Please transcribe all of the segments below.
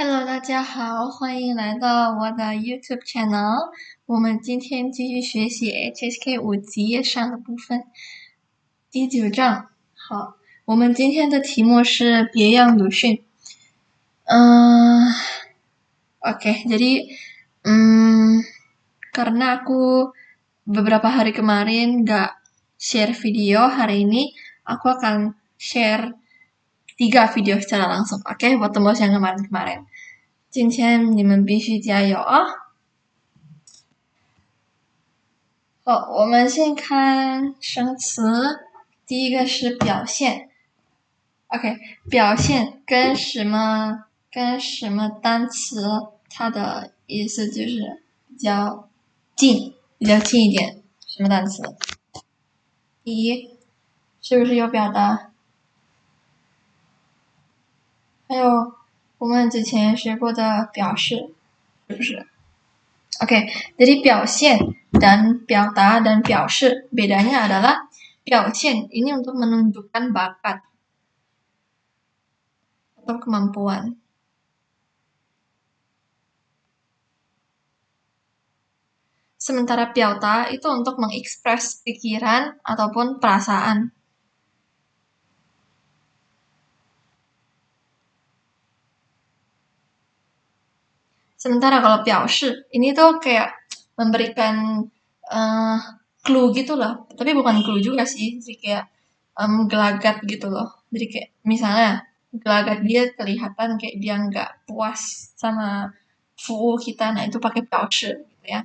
Hello，大家好，欢迎来到我的 YouTube channel。我们今天继续学习 HSK 5级上的部分，第9章。好，我们今天的题目是别样鲁迅。Oke, jadi karena aku beberapa hari kemarin gak share video, hari ini aku akan share 3 video secara langsung. Oke, buat tembus yang kemarin-kemarin. 今天你们必须加油啊！好，我们先看生词，第一个是表现。OK， 表现跟什么单词，它的意思就是比较近一点。什么单词？第一，是不是有表达？还有我们之前学过的表示，是不是？Oke, jadi 表现 dan 表达 dan 表示 bedanya adalah 表现 ini untuk menunjukkan bakat atau kemampuan. Sementara 表达 itu untuk mengekspres pikiran ataupun perasaan. Sementara kalau 表示 ini tuh kayak memberikan clue gitu loh. Tapi bukan clue juga sih, jadi kayak gelagat gitu loh. Jadi kayak misalnya gelagat dia kelihatan kayak dia nggak puas sama full kita, nah itu pakai 表示 gitu ya.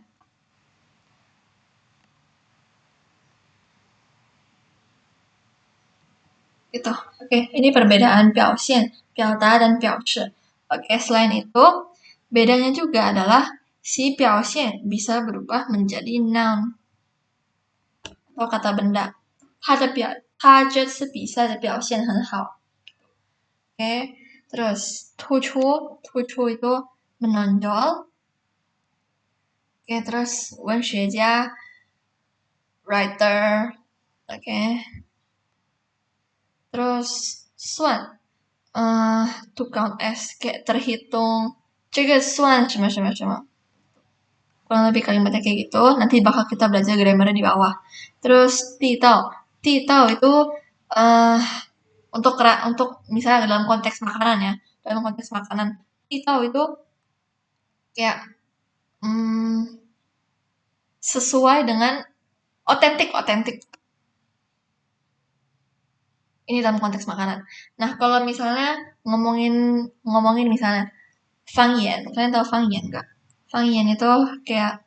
Gitu. Oke, ini perbedaan 表现, 表达 dan 表示. Oke, selain itu, bedanya juga adalah si 表现 bisa berubah menjadi noun atau kata benda. 它就是比赛的表现很好. Oke, terus 突出 itu menonjol. Oke, terus 文学家 writer. Oke. Terus 算 to count as kayak terhitung. 这个算什么什么什么. Kurang lebih kalimatnya kayak gitu. Nanti bakal kita belajar grammar di bawah. Terus 地道 itu untuk misalnya dalam konteks makanan ya. Dalam konteks makanan, 地道 itu kayak sesuai dengan otentik. Ini dalam konteks makanan. Nah, kalau misalnya ngomongin misalnya fangyan, kalian tahu fangyan nggak? Fangyan itu kayak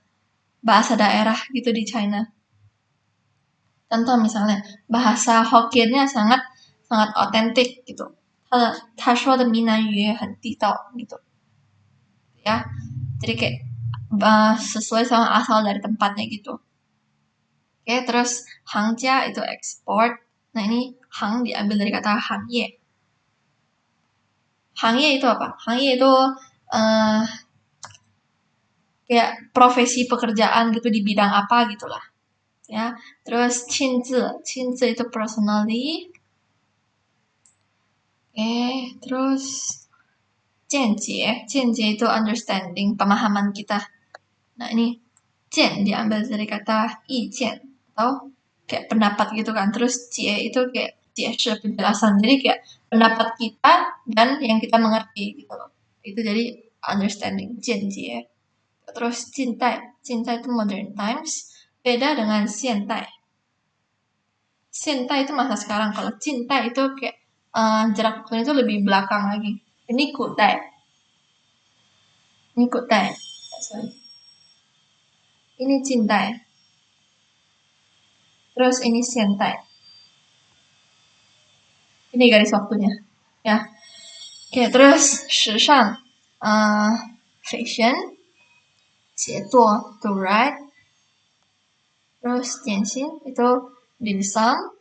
bahasa daerah gitu di China. Contoh misalnya bahasa Hokkiennya sangat otentik gitu. 他说的闽南语也很地道 gitu. Ya. Jadi kayak sesuai sama asal dari tempatnya gitu. Oke, terus hangja itu ekspor. Nah, ini hang diambil dari kata hangye. Hangye itu apa? Hangye itu kayak profesi pekerjaan gitu di bidang apa gitulah. Ya. Terus cinzi itu personally. Oke, terus jianjie itu understanding, pemahaman kita. Nah, ini jian diambil dari kata ijian atau kayak pendapat gitu kan. Terus jie itu kayak jieshi, penjelasan. Jadi kayak pendapat kita dan yang kita mengerti gitu loh. Itu jadi understanding, jianjie. Terus cintai itu modern times, beda dengan xiantai. Xiantai itu masa sekarang, kalau cintai itu kayak jarak waktunya itu lebih belakang lagi. Ini kutai. Sorry. Ini cintai. Terus ini xiantai. Ini garis waktunya. Ya. Oke, terus 时尚 fashion, 写作 to write. Terus 点心 itu dim sum.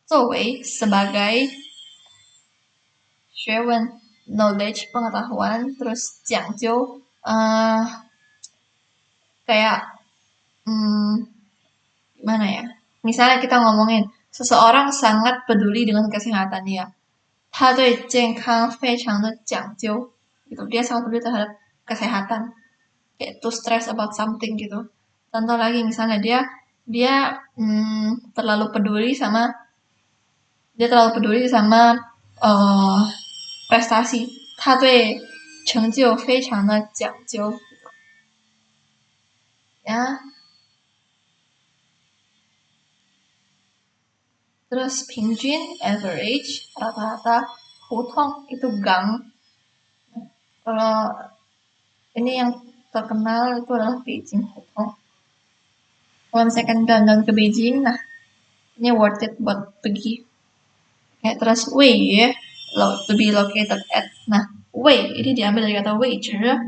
作为 sebagai, 学问 knowledge, pengetahuan. Terus 讲究kayak gimana ya? Misalnya kita ngomongin seseorang sangat peduli dengan kesehatannya. 他对健康非常的讲究. gitu. Dia sangat peduli terhadap kesehatan, kayak to stress about something gitu. Contoh lagi misalnya dia terlalu peduli sama uh, prestasi. 他对成就非常的讲究 ya. Terus 平均 average rata-rata, 胡同 itu gang. Kalau ini yang terkenal itu adalah Beijing Hutong. Kalau misalkan gang ke Beijing, nah ini worth it buat pergi. Kayak terus Wei to be located at. Nah, Wei ini diambil dari kata Wei. Terus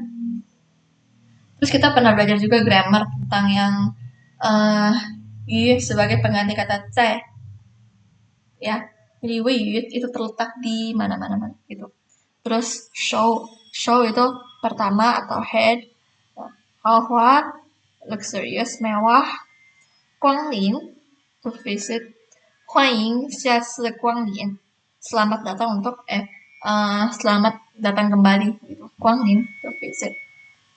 kita pernah belajar juga grammar tentang yang yu sebagai pengganti kata zai. Ya, jadi Wei yu itu terletak di mana-mana gitu. Terus show itu pertama atau head. Hao luxurious, mewah. 光临 to visit. 欢迎下次光临. Selamat datang untuk selamat datang kembali gitu. 光临 to visit.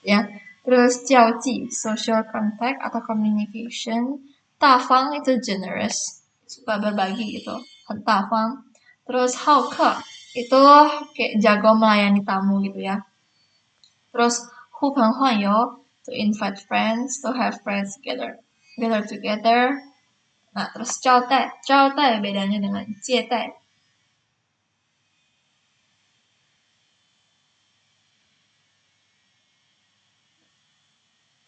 Ya. Terus 交际 social contact atau communication. 大方 itu generous, suka berbagi gitu, 很大方. Terus 好客 itu kayak jago melayani tamu gitu ya. Terus 呼朋唤友 to invite friends, to have friends together. Nah, terus 招待bedanya dengan 接待.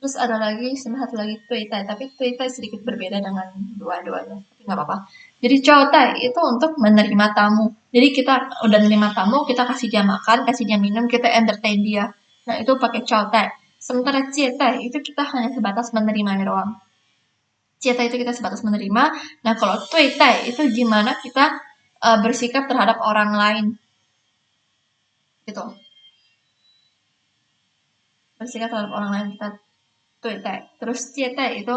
Terus ada lagi, satu lagi 对待, tapi 对待 sedikit berbeda dengan dua-duanya, tapi nggak apa-apa. Jadi 招待 itu untuk menerima tamu. Jadi kita udah menerima tamu, kita kasih dia makan, kasih dia minum, kita entertain dia. Nah, itu pakai 招待. Sementara 接待 itu kita hanya sebatas menerimanya doang. 接待 itu kita sebatas menerima. Nah, kalau 对待 itu gimana kita bersikap terhadap orang lain. Gitu. Bersikap terhadap orang lain kita 对待. Terus 接待 itu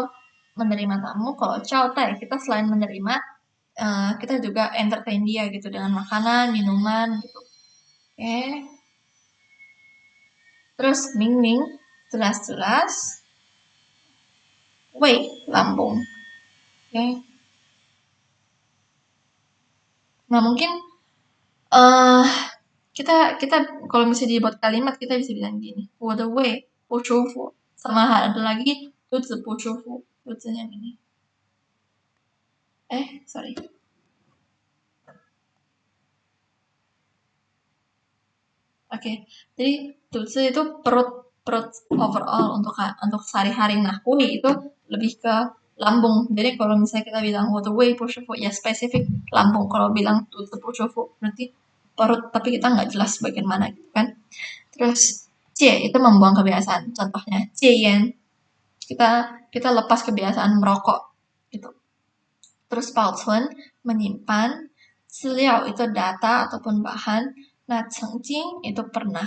menerima tamu. Kalau 招待 kita selain menerima, kita juga entertain dia gitu dengan makanan, minuman gitu. Oke. Terus Ming Ming, jelas-jelas. Wei, lambung. Oke. Nah, mungkin kita kalau misalnya dibuat kalimat kita bisa bilang gini. 我的胃不舒服. Sama ada lagi 肚子不舒服. 肚子yang ini. Sorry. Oke, jadi 肚子 itu perut overall untuk sehari-hari. Nah, 胃 itu lebih ke lambung. Jadi kalau misalnya kita bilang 我的胃不舒服, ya spesifik lambung. Kalau bilang 肚子不舒服, berarti perut, tapi kita nggak jelas bagian mana gitu kan. Terus 戒 itu membuang kebiasaan. Contohnya 戒烟, kita lepas kebiasaan merokok gitu. Terus 保存 menyimpan, 资料 itu data ataupun bahan. Nah, 曾经 itu pernah.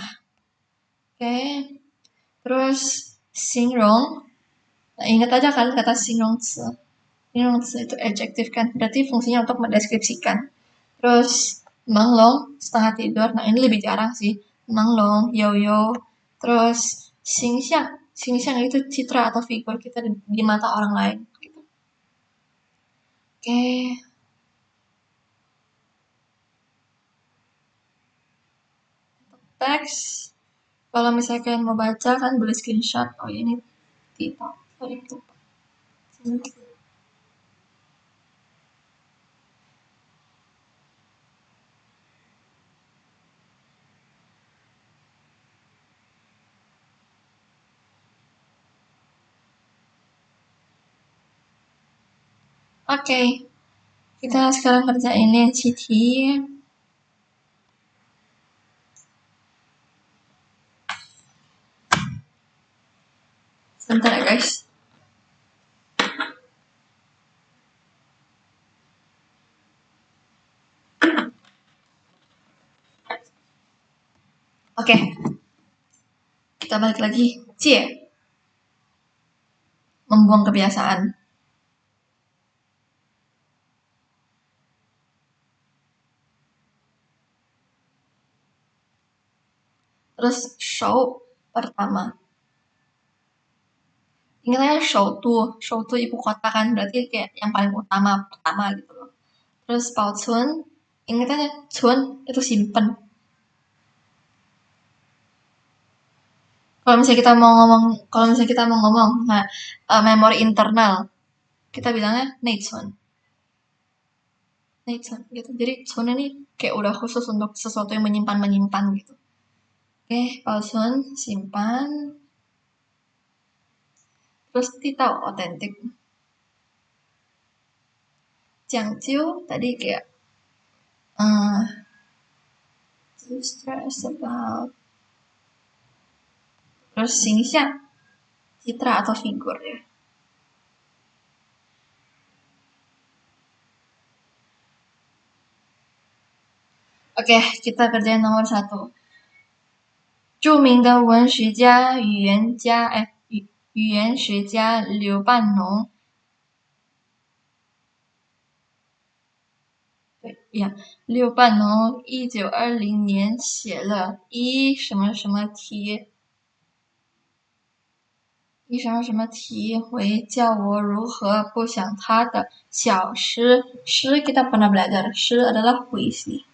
Oke. Terus 形容. Nah, ingat aja kan kata 形容词. 形容词 itu adjective kan. Berarti fungsinya untuk mendeskripsikan. Terus 朦胧 setengah tidur. Nah, ini lebih jarang sih. 朦胧 yo-yo. Terus 形象. 形象 itu citra atau figur kita di mata orang lain gitu. Oke. Teks. Kalau misalnya kalian mau baca kan boleh screenshot. Oh ini tidak. Sorry lupa. Oke. Kita sekarang kerjain yang CT. Sebentar ya guys. Oke. Kita balik lagi. Cie. Membuang kebiasaan. Terus show pertama. Ingat aja show tuh ibu kota kan, berarti kayak yang paling utama pertama gitu loh. Terus Baochun, ingat aja Chun itu simpen. Kalau misalnya kita mau ngomong, nah, memori internal, kita bilangnya Neichun, Neichun gitu. Jadi Chun ini kayak udah khusus untuk sesuatu yang menyimpan gitu. Oke, Baochun simpan, terus kita otentik. Jiangjiu tadi kayak uh, stress about, terus Xingxiang citra atau figur ya. Oke, kita kerjain nomor satu. 著名的文学家、语言学家刘半农，对呀，刘半农1920年写了一什么什么题，一什么什么题为叫我如何不想他的小诗。诗 kita pernah belajar, 诗 adalah puisi.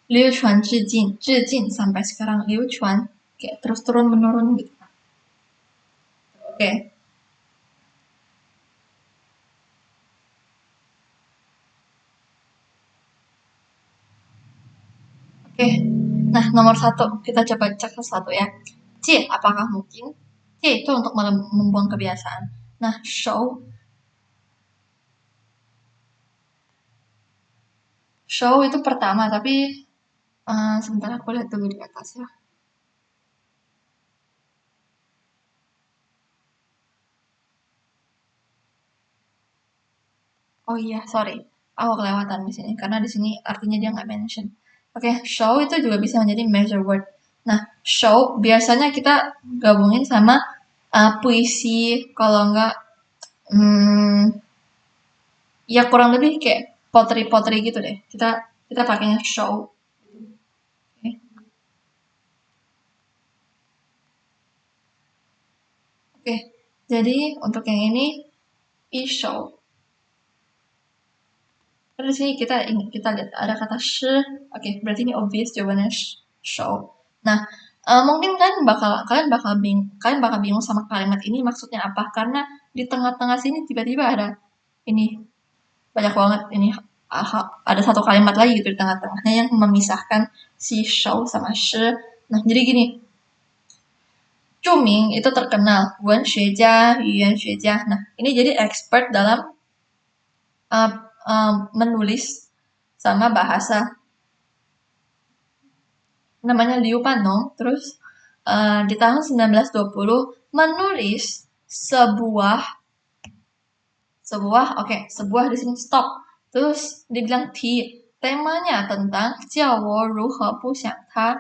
流传至今，至今 sampai sekarang 流传 kayak terus turun menurun gitu. Oke. Oke. Nah, nomor satu kita coba cek satu ya. C, apakah mungkin? C itu untuk membuang kebiasaan. Nah, show itu pertama, tapi sebentar aku lihat dulu di atas ya. Oh iya, sorry. Aku kelewatan di sini karena di sini artinya dia nggak mention. Oke, show itu juga bisa menjadi measure word. Nah, show biasanya kita gabungin sama puisi, kalau nggak hmm, ya kurang lebih kayak pottery gitu deh. Kita pakainya show. Oke. Oke, jadi untuk yang ini e-show. Terus di sini kita lihat ada kata shi. Oke, berarti ini obvious jawabannya show. Nah, mungkin kalian bakal bingung sama kalimat ini maksudnya apa, karena di tengah-tengah sini tiba-tiba ada ini banyak banget ini, ada satu kalimat lagi gitu di tengah-tengahnya yang memisahkan si show sama shi. Nah, jadi gini, 著名 itu terkenal, 文学家, 语言学家. Nah, ini jadi expert dalam uh, menulis sama bahasa. Namanya Liu Panong. Terus di tahun 1920 menulis sebuah di sini stop. Terus dibilang temanya tentang 叫我如何不想他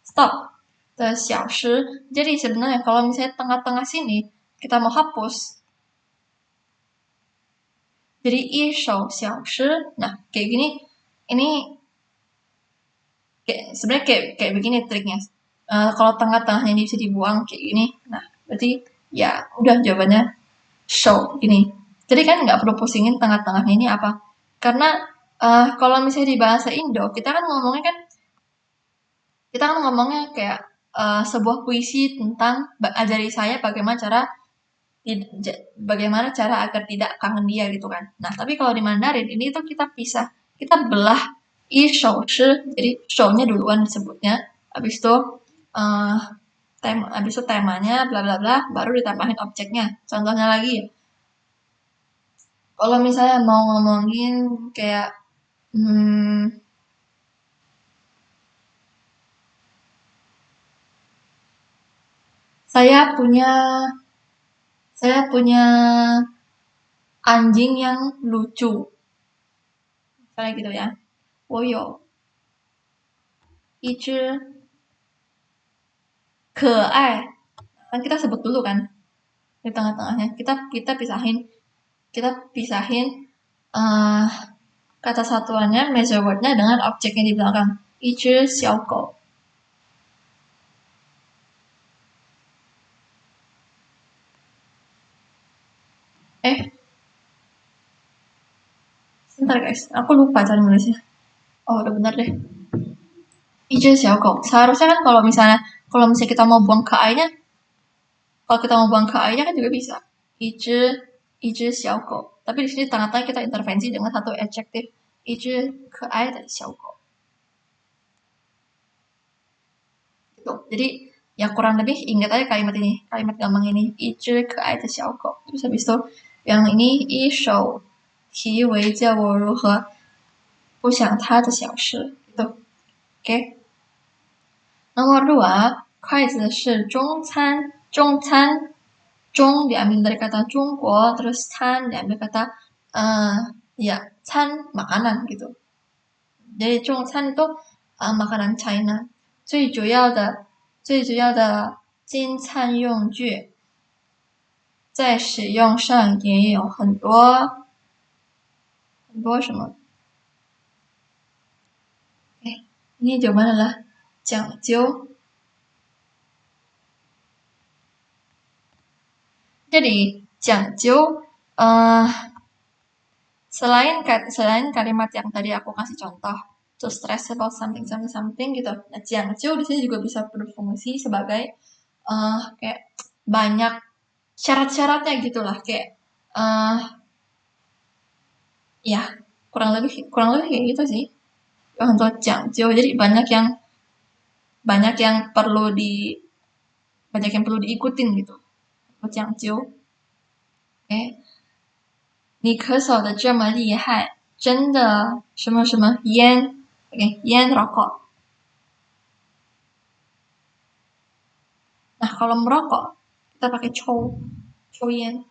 stop the 小诗. Jadi sebenarnya kalau misalnya tengah-tengah sini kita mau hapus, jadi 一首小诗. Nah, kayak gini, ini sebenarnya kayak begini triknya. Kalau tengah-tengahnya ini bisa dibuang kayak gini, nah berarti ya udah jawabannya show gini. Jadi kan nggak perlu pusingin tengah-tengahnya ini apa, karena kalau misalnya di bahasa Indo kita kan ngomongnya kayak sebuah puisi tentang ajari saya bagaimana cara agar tidak kangen dia gitu kan. Nah, tapi kalau di Mandarin ini tuh kita pisah, kita belah i show shi, jadi show-nya duluan disebutnya, habis itu uh, habis itu temanya bla bla bla, baru ditambahin objeknya. Contohnya lagi ya, kalau misalnya mau ngomongin kayak saya punya saya punya anjing yang lucu, misalnya gitu ya. 我有一只可爱, kan kita sebut dulu kan di tengah-tengahnya, kita pisahin kata satuannya, measure word-nya dengan objeknya di belakang. 一只小狗. Sebentar guys, aku lupa cara nulisnya. Oh, udah benar deh. 一只小狗. Seharusnya kan kalau misalnya kita mau buang ke I-nya, kalau kita mau buang ke I-nya kan juga bisa. 一只小狗. Tapi di sini tengah-tengah kita intervensi dengan satu adjektif. 一只可爱的小狗. Gitu. Jadi ya kurang lebih ingat aja kalimat ini, kalimat gampang ini. 一只可爱的小狗. Terus habis itu yang ini 一手提围教我如何不想他的小事. Gitu. Oke. Nomor 2, 筷子是中餐，中餐 中 diambil dari kata Jungguo, terus tan diambil kata ya can makanan gitu. Jadi 中餐 itu makanan China. 最主要的金餐用具在使用上也有很多什么？ini jawaban adalah 讲究. Jadi 讲究 selain kalimat yang tadi aku kasih contoh, to stress about something gitu. Nah, 讲究di sini juga bisa berfungsi sebagai kayak banyak syarat-syaratnya gitulah, kayak ya kurang lebih kayak gitu sih. Untuk 讲究, jadi banyak yang perlu diikutin gitu. 讲究. Oke. 你咳嗽的这么厉害，真的什么什么烟 Oke, 烟 rokok. Nah, kalau merokok kita pakai chow yen.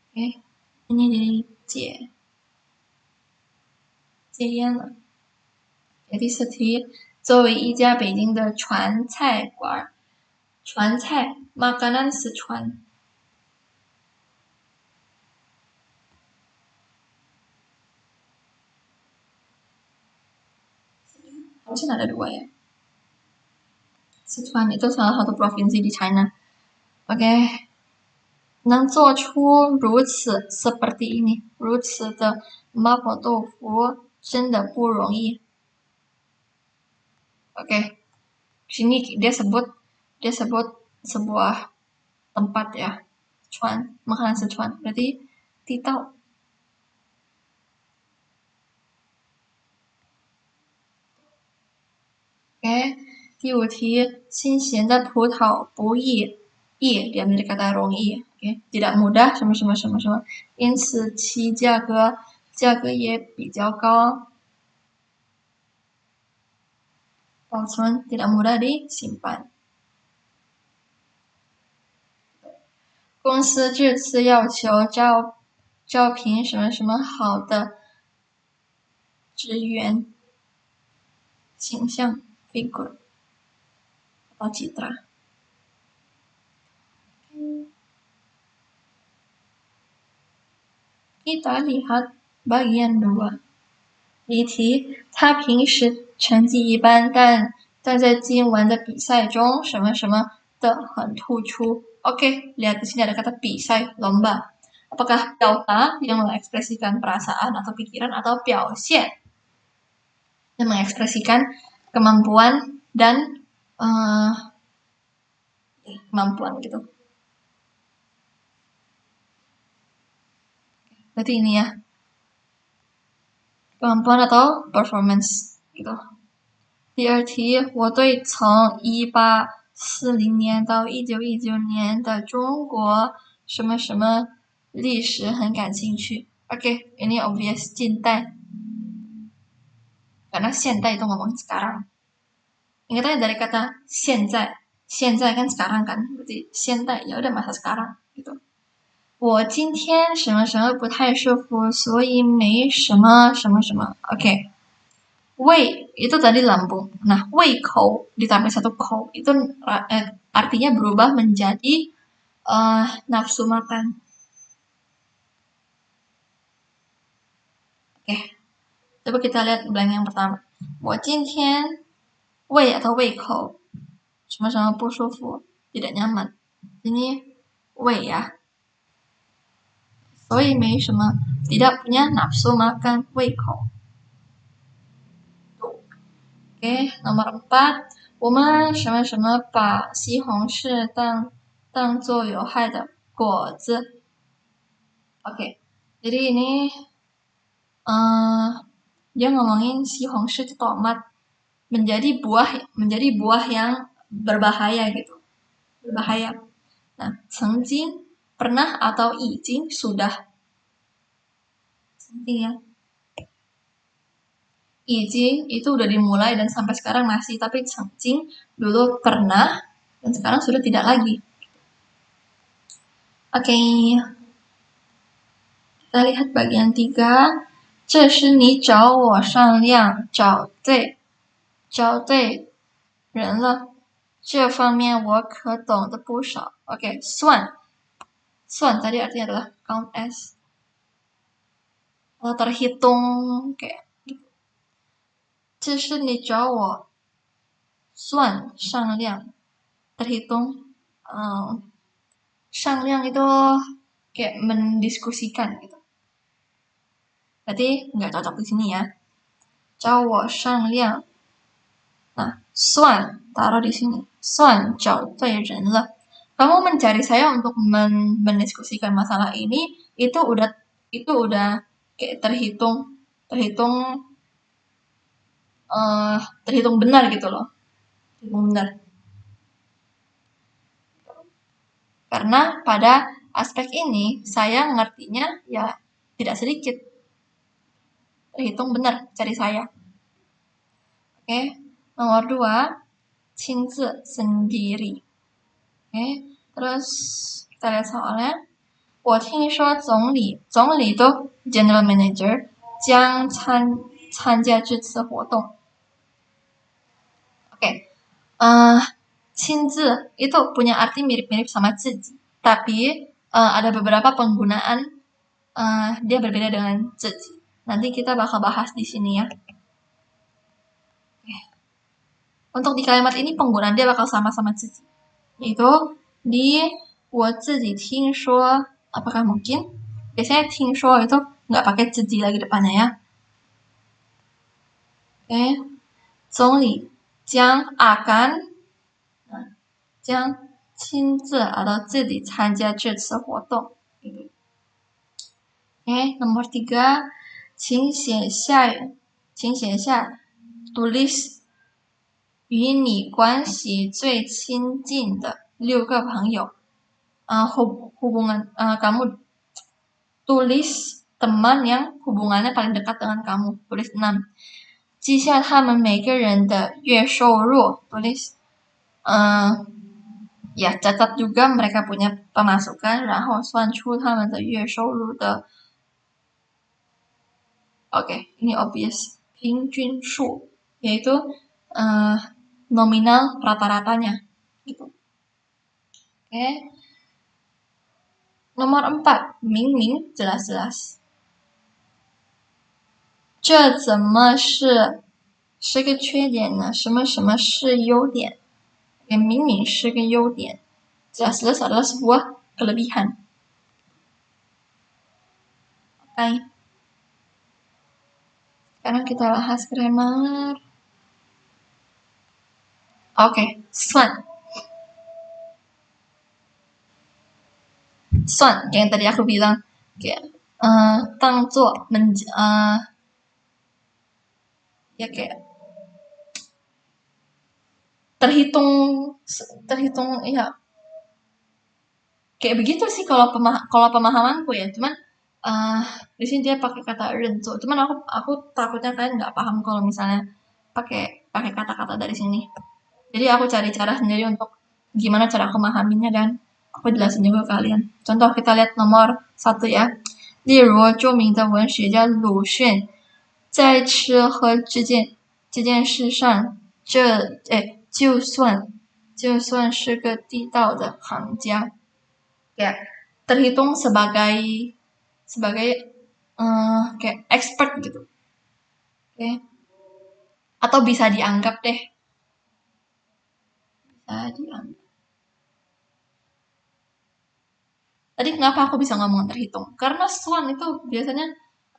Oke. Ini jadi 戒烟了. Jadi 这题作为一家北京的川菜馆，川菜 makanan Sichuan. Harusnya ada 2 ya. Sichuan itu salah satu provinsi di China. Oke. 能做出如此 seperti ini, 如此的麻婆豆腐真的不容易. Oke. Sini dia sebut sebuah tempat ya. Sichuan, makanan Sichuan. Berarti titau. Oke. 第5题，新鲜的葡萄不易 diambil dari kata 容易 tidak mudah 什么什么什么什么，因此其价格也比较高。保存 tidak mudah disimpan. 公司这次要求招聘什么什么好的职员形象 figure atau citra. Kita lihat bagian 2. 例题，他平时成绩一般，但在今晚的比赛中什么什么的很突出. Oke, lihat di sini ada kata 比赛 lomba. Apakah delta yang mengekspresikan perasaan atau pikiran atau 表现 yang mengekspresikan kemampuan dan kemampuan gitu. Berarti ini ya. Kemampuan atau performance gitu. 第2题，我对从1840年到1919年的中国什么什么历史很感兴趣. Oke, ini obvious 近代. Karena 现代itu ngomongin sekarang. Ingat aja dari kata 现在kan sekarang kan, berarti 现代ya udah masa sekarang gitu. 我今天什么什么不太舒服，所以没什么什么什么. Oke. 胃 itu tadi lambung. Nah, 胃口 ditambah satu 口 itu artinya berubah menjadi nafsu makan. Coba kita lihat blank yang pertama. 我今天胃 atau 胃口什么什么不舒服 tidak nyaman. Ini 胃 ya. 所以没什么 tidak punya nafsu makan 胃口. Oke, nomor 4. 我们什么什么把西红柿当做有害的果子. Oke, jadi ini dia ngomongin sihongshi itu tomat menjadi buah yang berbahaya gitu. Berbahaya. Nah, 曾经 pernah atau 已经 sudah. 曾经 ya. 已经 itu udah dimulai dan sampai sekarang masih, tapi 曾经 dulu pernah dan sekarang sudah tidak lagi. Oke. Kita lihat bagian 3. 这是你找我商量，找对人了。这方面我可懂得不少。Oke, 算 tadi artinya adalah count as atau terhitung kayak gitu. 这是你找我算商量 terhitung 商量 itu kayak mendiskusikan gitu. Berarti nggak cocok di sini ya. 找我商量. Nah, 算 taruh di sini. 算找对人了. Kamu mencari saya untuk mendiskusikan masalah ini, itu udah kayak terhitung benar gitu loh. Terhitung benar. Karena pada aspek ini saya ngertinya ya tidak sedikit. Terhitung benar cari saya. Oke. Nomor 2, 亲自 sendiri. Oke. Terus kita lihat soalnya. 我听说总理itu general manager 将参加这次活动. Oke. 亲自 itu punya arti mirip-mirip sama 自己. Tapi ada beberapa penggunaan dia berbeda dengan 自己. Nanti kita bakal bahas di sini ya. Untuk di kalimat ini penggunaan dia bakal sama-sama 自己. Yaitu di 我自己听说, apakah mungkin? Biasanya 听说 itu nggak pakai 自己 lagi depannya ya. Oke. 总理将 akan 将亲自 atau 自己参加这次活动. Oke, nomor 3, 请写下 tulis 与你关系最亲近的6个朋友. Hubungan kamu tulis teman yang hubungannya paling dekat dengan kamu. Tulis 6. 记下他们每个人的月收入. Tulis ya catat juga mereka punya pemasukan. 然后算出他们的月收入的 Oke, ini obvious. 平均数 yaitu nominal rata-ratanya gitu. Oke. Nomor 4, 明明 jelas-jelas. 这怎么是个缺点呢？什么什么是优点？ 明明是个优点. Jelas-jelas adalah sebuah kelebihan. Oke. Sekarang kita bahas grammar. Oke, 算 yang tadi aku bilang kayak 当作 ya kayak terhitung ya kayak begitu sih kalau pemahamanku ya. Cuman di sini dia pakai kata 认作. Cuman aku takutnya kalian nggak paham kalau misalnya pakai kata-kata dari sini. Jadi aku cari cara sendiri untuk gimana cara aku memahaminya dan aku jelasin juga ke kalian. Contoh kita lihat nomor 1 ya. 例如著名的文学家鲁迅在吃喝这件事上，就算是个地道的行家, ya terhitung sebagai kayak expert gitu. Oke. Atau bisa dianggap deh. Bisa dianggap. Tadi kenapa aku bisa ngomong terhitung? Karena swan itu biasanya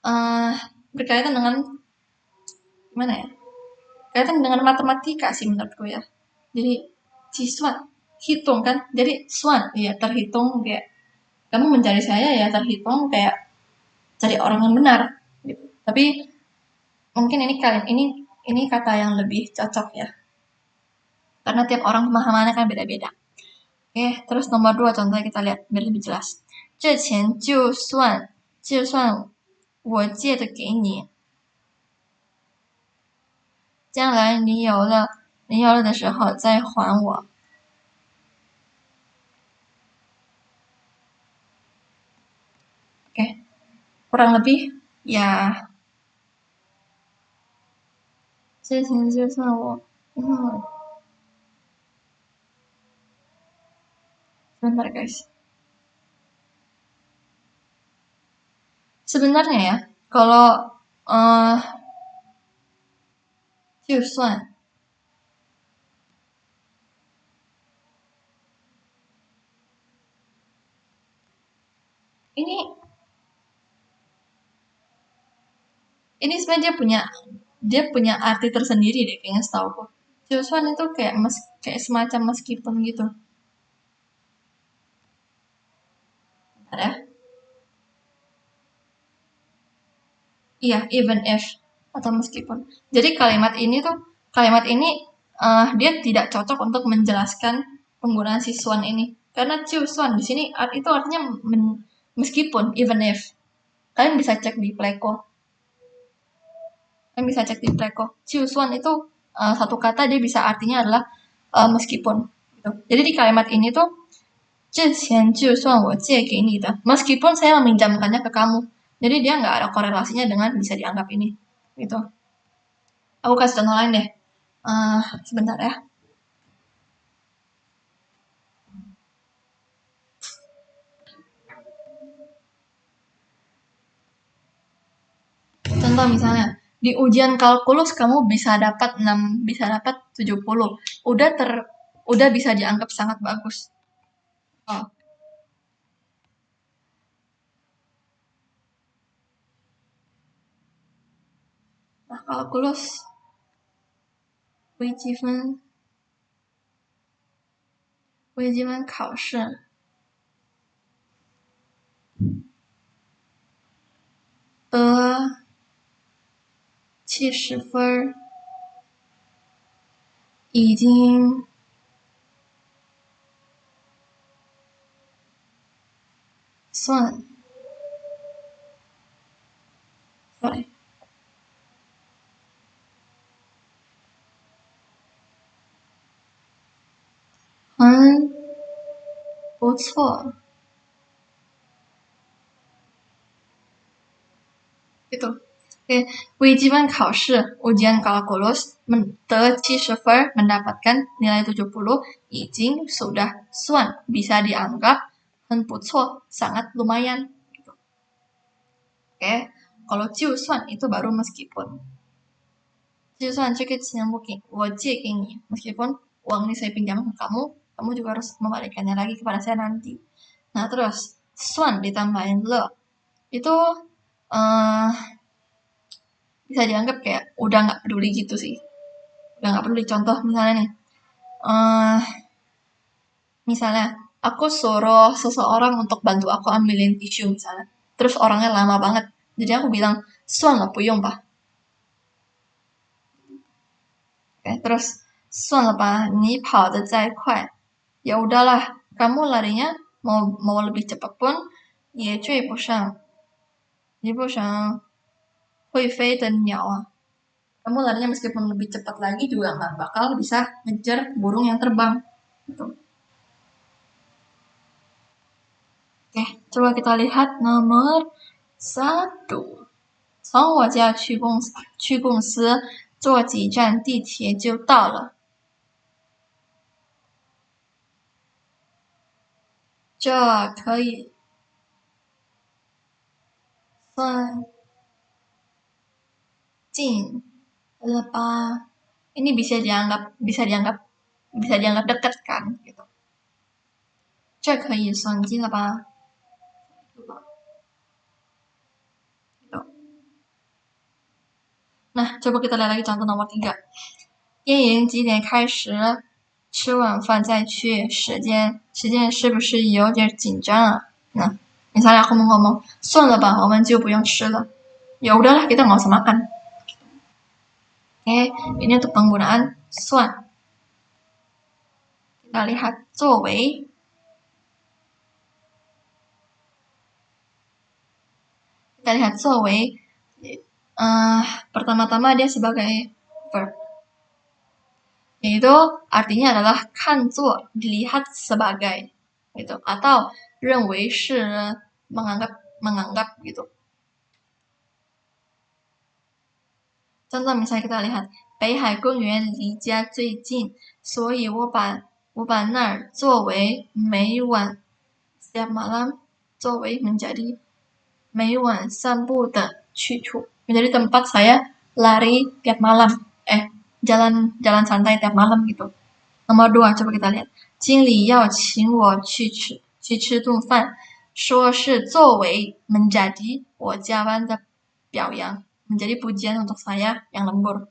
eh berkaitan dengan gimana ya? Berkaitan dengan matematika sih menurutku ya. Jadi si swan hitung kan. Jadi swan ya terhitung kayak kamu mencari saya ya terhitung kayak cari orang yang benar gitu. Tapi mungkin ini kata yang lebih cocok ya. Karena tiap orang pemahamannya kan beda-beda. Oke, terus nomor 2 contohnya kita lihat biar lebih jelas. 这钱就算我借的给你，将来你有了的时候再还我。Oke, kurang lebih ya 这钱就算我，sebentar guys. Sebenarnya ya, kalau eh 就算 ini ini sebenarnya dia punya arti tersendiri deh kayaknya setahu aku. Joshua itu kayak semacam meskipun gitu. Bentar ya. Iya, even if atau meskipun. Jadi kalimat ini dia tidak cocok untuk menjelaskan penggunaan si swan ini. Karena swan di sini itu artinya meskipun even if. Kalian bisa cek di Pleco. Kalian bisa cek di Pleco. Swan itu satu kata dia bisa artinya adalah meskipun. Gitu. Jadi di kalimat ini tuh 之前就算我借给你的 meskipun saya meminjamkannya ke kamu. Jadi dia nggak ada korelasinya dengan bisa dianggap ini. Gitu. Aku kasih contoh lain deh. Sebentar ya. Contoh misalnya, di ujian kalkulus kamu bisa dapat 6, bisa dapat 70. Udah bisa dianggap sangat bagus. Oh. Nah, kalkulus 微积分考试得70分，已经算 sorry 很不错。Gitu. Oke, Ujian考试, ujian kalkulus,得70分, mendapatkan nilai 70, 已经 sudah suan, bisa dianggap 很不错, sangat lumayan. Gitu. Oke, kalau 就算 itu baru meskipun. 就算这个钱我借给你, meskipun uang ini saya pinjam ke kamu, kamu juga harus membalikannya lagi kepada saya nanti. Nah terus, suan ditambahin le, itu bisa dianggap kayak udah nggak peduli gitu sih. Udah nggak peduli. Contoh misalnya nih, eh misalnya aku suruh seseorang untuk bantu aku ambilin tisu misalnya. Terus orangnya lama banget. Jadi aku bilang, 算了，不用吧. Oke, terus 算了吧，你跑得再快. Ya udahlah, kamu larinya mau lebih cepat pun 也追不上会飞的鸟啊. Kamu larinya meskipun lebih cepat lagi juga nggak bakal bisa ngejar burung yang terbang. Gitu. Oke, coba kita lihat nomor 1. 从我家去公司坐几站地铁就到了。这可以算近了吧? Ini bisa dianggap dekat kan gitu. 这可以算近了吧? Gitu. Nah, coba kita lihat lagi contoh nomor 3. 电影几点开始？吃晚饭再去，时间是不是有点紧张啊？ Nah, misalnya aku mau ngomong, 算了吧，我们就不用吃了. Ya udahlah, kita nggak usah makan. Oke, ini untuk penggunaan 算. Kita lihat 作为. Kita lihat 作为. Pertama-tama dia sebagai verb. Yaitu artinya adalah 看作 dilihat sebagai gitu, atau 认为是 menganggap gitu. Contoh misalnya kita lihat 北海公园离家最近，所以我把那儿作为每晚 setiap malam 作为 menjadi 每晚散步的去处, menjadi tempat saya lari tiap malam, jalan santai tiap malam gitu. Nomor 2, coba kita lihat. 经理要请我去吃顿饭，说是作为 menjadi 我加班的表扬, menjadi pujian untuk saya yang lembur.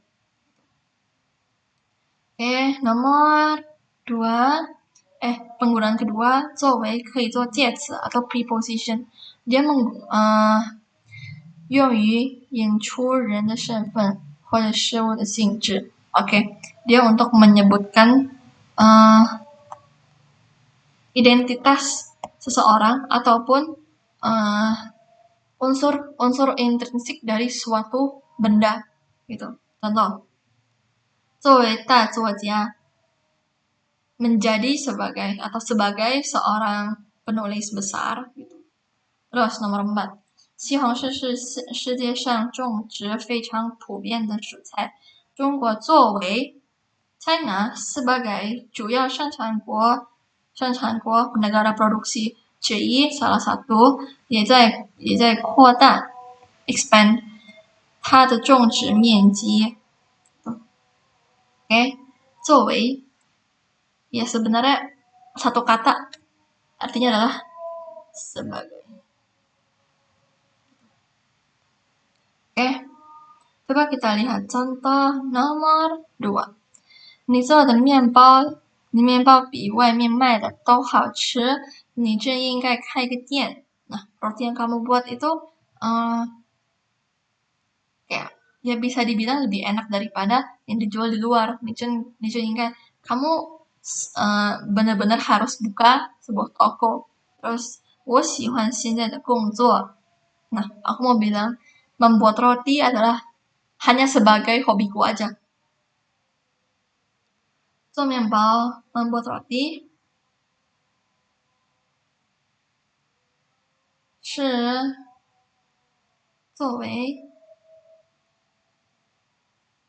Oke, nomor 2, penggunaan kedua 作为可以做介词 atau preposition. Dia 用于引出人的身份或者事物的性质. Oke, dia untuk menyebutkan identitas seseorang ataupun unsur intrinsik dari suatu benda gitu. Contoh, 作为大作家 menjadi sebagai atau sebagai seorang penulis besar gitu. Terus nomor 4, 西红柿是世界上种植非常普遍的蔬菜。中国作为 China sebagai 主要生产国 negara produksi 之一 salah satu 也在扩大 expand 它的种植面积. Oke, 作为 ya sebenarnya satu kata artinya adalah sebagai. Oke, coba kita lihat contoh nomor 2. 你做的面包比外面卖的都好吃，你这应该开个店. Nah, roti yang kamu buat itu kayak ya bisa dibilang lebih enak daripada yang dijual di luar. 你这应该 kamu benar-benar harus buka sebuah toko. Terus 我喜欢现在的工作. Nah, aku mau bilang membuat roti adalah hanya sebagai hobiku aja. 做面包 membuat roti 是作为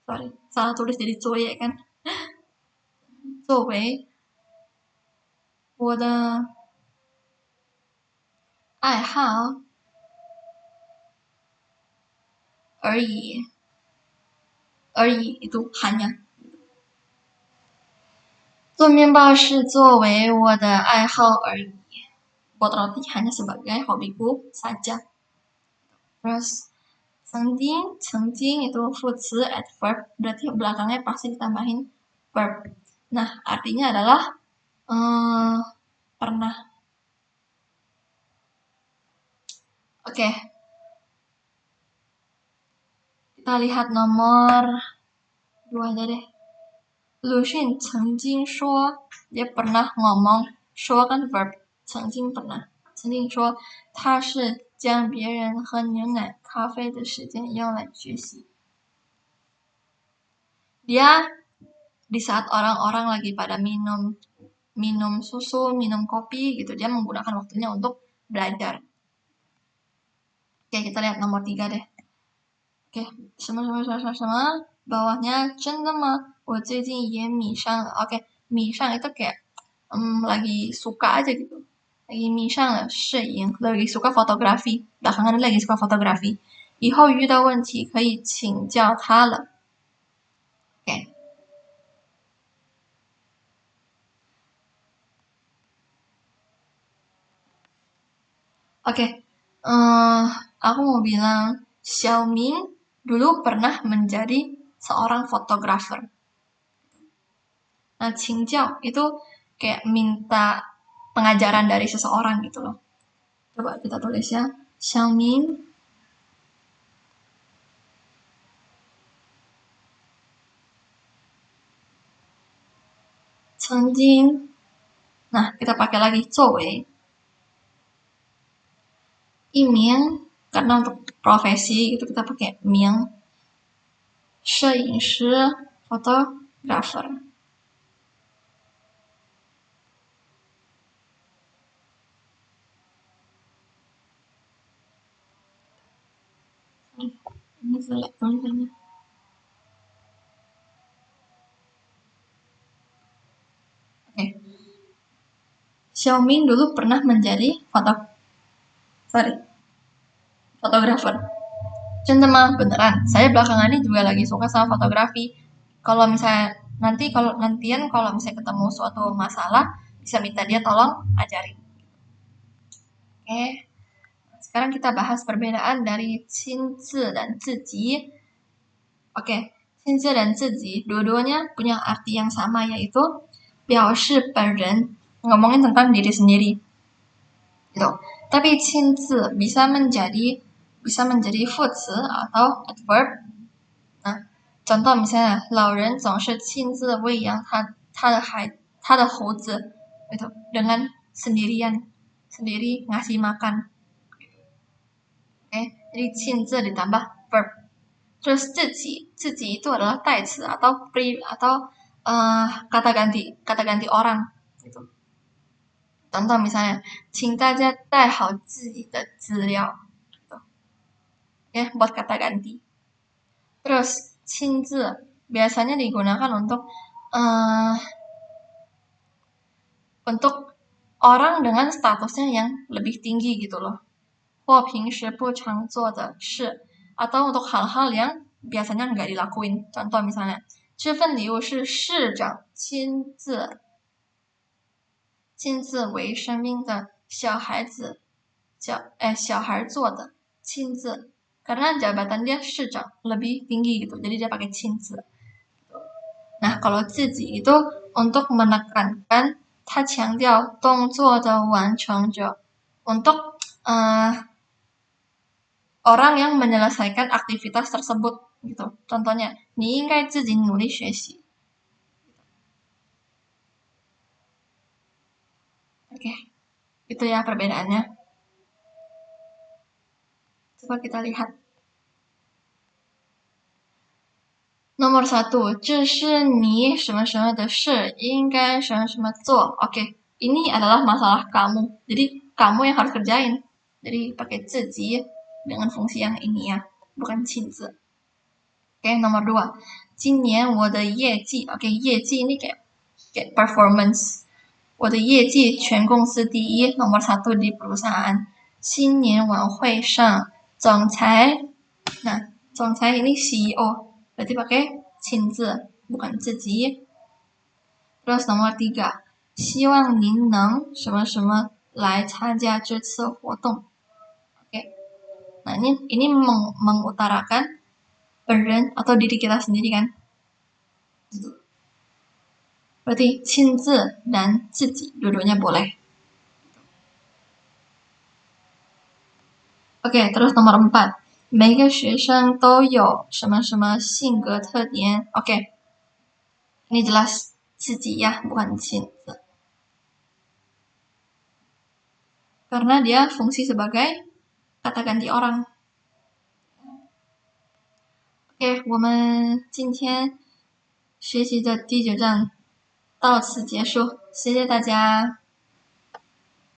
sorry, salah tulis jadi 作业 kan. 作为我的爱好而已 itu hanya. 做面包是作为我的爱好而已. Buat roti hanya sebagai hobiku saja. Terus 曾经 itu 副词 adverb, berarti belakangnya pasti ditambahin verb. Nah, artinya adalah pernah. Oke. Kita lihat nomor 2 aja deh. Lu Xun 曾经说 dia pernah ngomong, 说 kan verb, 曾经 pernah. 曾经说他是将别人喝牛奶咖啡的时间用来学习. Dia di saat orang-orang lagi pada minum susu, minum kopi gitu, dia menggunakan waktunya untuk belajar. Oke, kita lihat nomor 3 deh. Oke, sama. Bawahnya 真的吗？我最近也迷上了. Oke, 迷上 itu kayak lagi suka aja gitu. Lagi 迷上了摄影, lagi suka fotografi. Belakangan lagi suka fotografi. 以后遇到问题可以请教他了。Oke, aku mau bilang Xiaoming dulu pernah menjadi seorang fotografer. Nah, qingjiao itu kayak minta pengajaran dari seseorang gitu loh. Coba kita tulis ya. Xiaoming Cengjing. Nah, kita pakai lagi 作为 Iming, karena untuk profesi itu kita pakai Ming. 摄影师 photographer. Ini jelek tulisannya. Oke. Xiaoming dulu pernah menjadi fotografer. Cuma beneran, saya belakangan ini juga lagi suka sama fotografi. Kalau misalnya kalau misalnya ketemu suatu masalah, bisa minta dia tolong ajarin. Oke. Sekarang kita bahas perbedaan dari 亲自 dan 自己. Oke, 亲自 dan 自己 dua-duanya punya arti yang sama, yaitu 表示本人, ngomongin tentang diri sendiri. Gitu. Tapi 亲自 bisa menjadi 副词 atau adverb. Nah, contoh misalnya 老人总是亲自喂养他的猴子, gitu, dengan sendiri ngasih makan. Jadi 亲自 ditambah verb. Terus 自己itu adalah 代词 atau kata ganti orang gitu. Contoh misalnya 请大家带好自己的资料gitu. Buat kata ganti. Terus 亲自 biasanya digunakan untuk orang dengan statusnya yang lebih tinggi gitu loh. 或平时不常做的事, atau untuk hal-hal yang biasanya nggak dilakuin. Contoh misalnya, 这份礼物是市长亲自为生病的小孩做的, 亲自. Karena jabatan dia 市长, lebih tinggi gitu, jadi dia pakai 亲自. Nah, kalau 自己 itu untuk menekankan, 他强调动作的完成者, untuk orang yang menyelesaikan aktivitas tersebut gitu. Contohnya, 你应该自己努力学习. Oke, itu ya perbedaannya. Coba kita lihat. Nomor 1, 这是你什么什么的事应该什么什么做. Oke, ini adalah masalah kamu. Jadi kamu yang harus kerjain. Jadi pakai 自己 dengan fungsi yang ini ya, bukan 亲自. Oke, nomor 2, 今年我的业绩. Oke, 业绩ini kayak performance. 我的业绩全公司第一, nomor 1 di perusahaan. 新年晚会上总裁. Nah, 总裁ini CEO. Berarti pakai 亲自, bukan 自己. Terus nomor 3, 希望您能什么什么来参加这次活动. Nah, ini mengutarakan peran atau diri kita sendiri kan. Berarti 亲自 dan 自己 dua-duanya boleh. Oke, terus nomor 4, 每个学生都有什么什么性格特点. Oke, ini jelas 自己ya, bukan 亲自. Karena dia fungsi sebagai kata ganti orang. OK， 我们今天学习的第9章到此结束，谢谢大家。